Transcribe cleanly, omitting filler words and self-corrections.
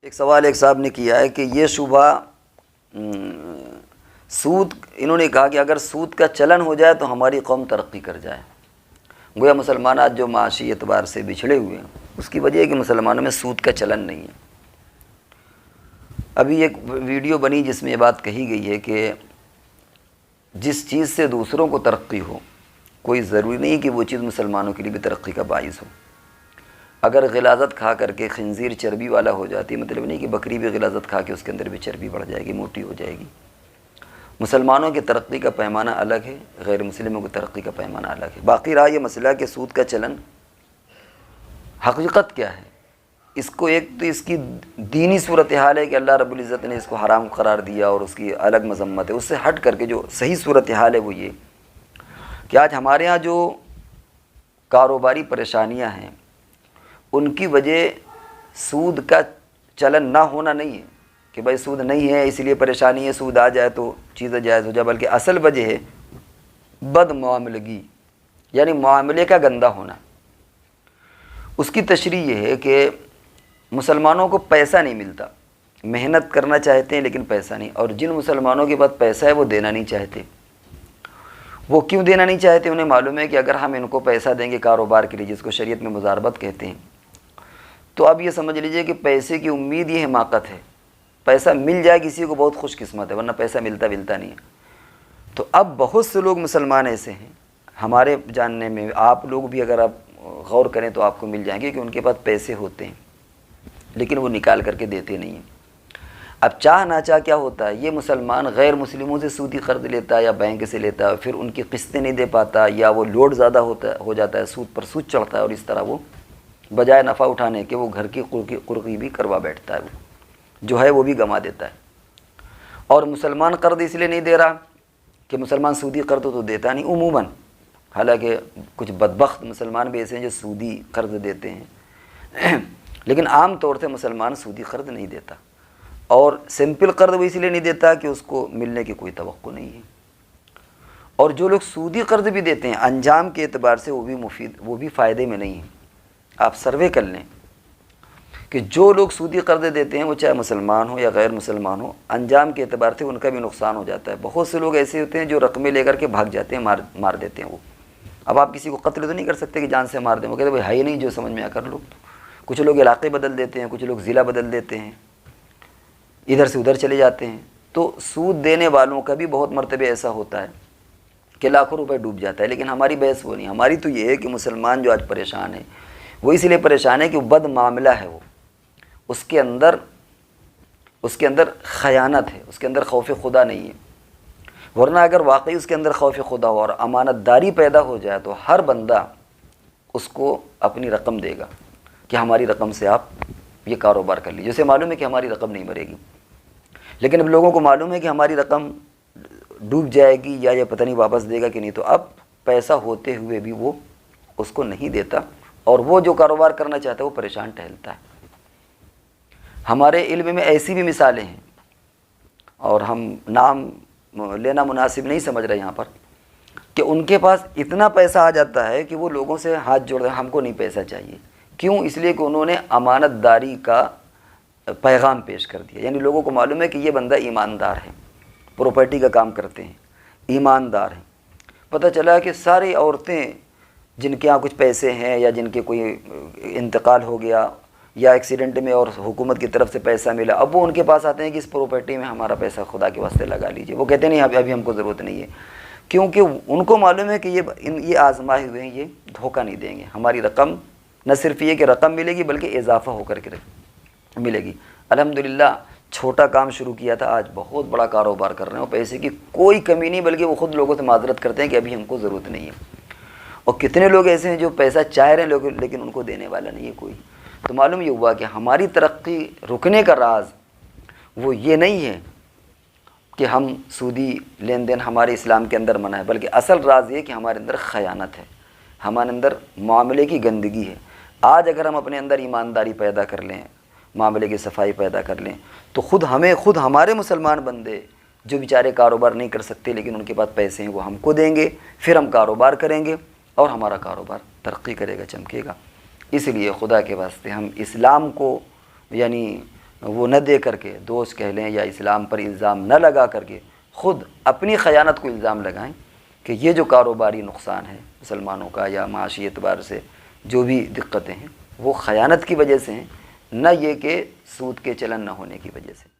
ایک سوال ایک صاحب نے کیا ہے کہ یہ شبہ سود، انہوں نے کہا کہ اگر سود کا چلن ہو جائے تو ہماری قوم ترقی کر جائے۔ گویا مسلمان آج جو معاشی اعتبار سے بچھڑے ہوئے ہیں اس کی وجہ ہے کہ مسلمانوں میں سود کا چلن نہیں ہے۔ ابھی ایک ویڈیو بنی جس میں یہ بات کہی گئی ہے کہ جس چیز سے دوسروں کو ترقی ہو، کوئی ضروری نہیں کہ وہ چیز مسلمانوں کے لیے بھی ترقی کا باعث ہو۔ اگر غلاظت کھا کر کے خنزیر چربی والا ہو جاتی ہے، مطلب نہیں کہ بکری بھی غلاظت کھا کے اس کے اندر بھی چربی بڑھ جائے گی، موٹی ہو جائے گی۔ مسلمانوں کی ترقی کا پیمانہ الگ ہے، غیر مسلموں کی ترقی کا پیمانہ الگ ہے۔ باقی رہا یہ مسئلہ کہ سود کا چلن حقیقت کیا ہے، اس کو ایک تو اس کی دینی صورتحال ہے کہ اللہ رب العزت نے اس کو حرام قرار دیا اور اس کی الگ مذمت ہے۔ اس سے ہٹ کر کے جو صحیح صورتحال ہے وہ یہ کہ آج ہمارے ہاں جو کاروباری پریشانیاں ہیں ان کی وجہ سود کا چلن نہ ہونا نہیں ہے کہ بھائی سود نہیں ہے اس لیے پریشانی ہے، سود آ جائے تو چیزیں جائز ہو جائے، بلکہ اصل وجہ ہے بد معاملگی، یعنی معاملے کا گندہ ہونا۔ اس کی تشریح یہ ہے کہ مسلمانوں کو پیسہ نہیں ملتا، محنت کرنا چاہتے ہیں لیکن پیسہ نہیں، اور جن مسلمانوں کے پاس پیسہ ہے وہ دینا نہیں چاہتے۔ وہ کیوں دینا نہیں چاہتے؟ انہیں معلوم ہے کہ اگر ہم ان کو پیسہ دیں گے کاروبار کے لیے، جس کو شریعت میں مضاربت کہتے ہیں، تو اب یہ سمجھ لیجئے کہ پیسے کی امید یہ حماقت ہے۔ پیسہ مل جائے کسی کو بہت خوش قسمت ہے، ورنہ پیسہ ملتا نہیں ہے۔ تو اب بہت سے لوگ مسلمان ایسے ہیں ہمارے جاننے میں، آپ لوگ بھی اگر آپ غور کریں تو آپ کو مل جائیں گے کہ ان کے پاس پیسے ہوتے ہیں لیکن وہ نکال کر کے دیتے نہیں ہیں۔ اب چاہ نہ چاہ کیا ہوتا ہے، یہ مسلمان غیر مسلموں سے سودی قرض لیتا ہے یا بینک سے لیتا ہے، پھر ان کی قسطیں نہیں دے پاتا یا وہ لوڈ زیادہ ہو جاتا ہے، سود پر سود چڑھتا ہے، اور اس طرح وہ بجائے نفع اٹھانے کے وہ گھر کی قرقی بھی کروا بیٹھتا ہے، وہ جو ہے وہ بھی گنوا دیتا ہے۔ اور مسلمان قرض اس لیے نہیں دے رہا کہ مسلمان سودی قرض تو دیتا نہیں عموماً، حالانکہ کچھ بدبخت مسلمان بھی ایسے ہیں جو سودی قرض دیتے ہیں، لیکن عام طور سے مسلمان سودی قرض نہیں دیتا، اور سمپل قرض وہ اس لیے نہیں دیتا کہ اس کو ملنے کی کوئی توقع نہیں ہے۔ اور جو لوگ سودی قرض بھی دیتے ہیں انجام کے اعتبار سے وہ بھی فائدے میں نہیں ہیں۔ آپ سروے کر لیں کہ جو لوگ سودی قرض دیتے ہیں وہ چاہے مسلمان ہو یا غیر مسلمان ہو، انجام کے اعتبار سے ان کا بھی نقصان ہو جاتا ہے۔ بہت سے لوگ ایسے ہوتے ہیں جو رقمیں لے کر کے بھاگ جاتے ہیں، مار دیتے ہیں وہ۔ اب آپ کسی کو قتل تو نہیں کر سکتے کہ جان سے مار دیں، وہ کہتے ہیں بھائی ہے نہیں، جو سمجھ میں آ کر لو۔ کچھ لوگ علاقے بدل دیتے ہیں، کچھ لوگ ضلع بدل دیتے ہیں، ادھر سے ادھر چلے جاتے ہیں۔ تو سود دینے والوں کا بھی بہت مرتبہ ایسا ہوتا ہے کہ لاکھوں روپے ڈوب جاتا ہے، لیکن ہماری بحث وہ نہیں۔ ہماری تو یہ ہے کہ مسلمان جو آج پریشان ہے وہ اس لیے پریشان ہے کہ وہ بد معاملہ ہے، وہ اس کے اندر خیانت ہے، اس کے اندر خوف خدا نہیں ہے۔ ورنہ اگر واقعی اس کے اندر خوف خدا ہو اور امانت داری پیدا ہو جائے تو ہر بندہ اس کو اپنی رقم دے گا کہ ہماری رقم سے آپ یہ کاروبار کر لیجیے، جسے معلوم ہے کہ ہماری رقم نہیں مرے گی۔ لیکن اب لوگوں کو معلوم ہے کہ ہماری رقم ڈوب جائے گی یا یہ پتہ نہیں واپس دے گا کہ نہیں، تو اب پیسہ ہوتے ہوئے بھی وہ اس کو نہیں دیتا، اور وہ جو کاروبار کرنا چاہتا ہے وہ پریشان ٹہلتا ہے۔ ہمارے علم میں ایسی بھی مثالیں ہیں، اور ہم نام لینا مناسب نہیں سمجھ رہے یہاں پر، کہ ان کے پاس اتنا پیسہ آ جاتا ہے کہ وہ لوگوں سے ہاتھ جوڑ دیں، ہم کو نہیں پیسہ چاہیے۔ کیوں؟ اس لیے کہ انہوں نے امانت داری کا پیغام پیش کر دیا، یعنی لوگوں کو معلوم ہے کہ یہ بندہ ایماندار ہے، پراپرٹی کا کام کرتے ہیں، ایماندار ہیں۔ پتہ چلا کہ ساری عورتیں جن کے یہاں کچھ پیسے ہیں یا جن کے کوئی انتقال ہو گیا یا ایکسیڈنٹ میں اور حکومت کی طرف سے پیسہ ملا، اب وہ ان کے پاس آتے ہیں کہ اس پراپرٹی میں ہمارا پیسہ خدا کے واسطے لگا لیجئے۔ وہ کہتے ہیں نہیں ابھی ہم کو ضرورت نہیں ہے، کیونکہ ان کو معلوم ہے کہ یہ آزمائے ہوئے ہیں، یہ دھوکہ نہیں دیں گے۔ ہماری رقم نہ صرف یہ کہ رقم ملے گی بلکہ اضافہ ہو کر کے ملے گی۔ الحمدللہ چھوٹا کام شروع کیا تھا، آج بہت بڑا کاروبار کر رہے ہیں، اور پیسے کی کوئی کمی نہیں، بلکہ وہ خود لوگوں سے معذرت کرتے ہیں کہ ابھی ہم کو ضرورت نہیں ہے۔ اور کتنے لوگ ایسے ہیں جو پیسہ چاہ رہے ہیں لیکن ان کو دینے والا نہیں ہے کوئی۔ تو معلوم یہ ہوا کہ ہماری ترقی رکنے کا راز وہ یہ نہیں ہے کہ ہم سودی لین دین ہمارے اسلام کے اندر منع ہے، بلکہ اصل راز یہ کہ ہمارے اندر خیانت ہے، ہمارے اندر معاملے کی گندگی ہے۔ آج اگر ہم اپنے اندر ایمانداری پیدا کر لیں، معاملے کی صفائی پیدا کر لیں، تو خود ہمارے مسلمان بندے جو بیچارے کاروبار نہیں کر سکتے لیکن ان کے پاس پیسے ہیں وہ ہم کو دیں گے، پھر ہم کاروبار کریں گے اور ہمارا کاروبار ترقی کرے گا، چمکے گا۔ اس لیے خدا کے واسطے ہم اسلام کو یعنی وہ نہ دے کر کے دوست کہہ لیں یا اسلام پر الزام نہ لگا کر کے خود اپنی خیانت کو الزام لگائیں کہ یہ جو کاروباری نقصان ہے مسلمانوں کا یا معاشی اعتبار سے جو بھی دقتیں ہیں وہ خیانت کی وجہ سے ہیں، نہ یہ کہ سود کے چلن نہ ہونے کی وجہ سے۔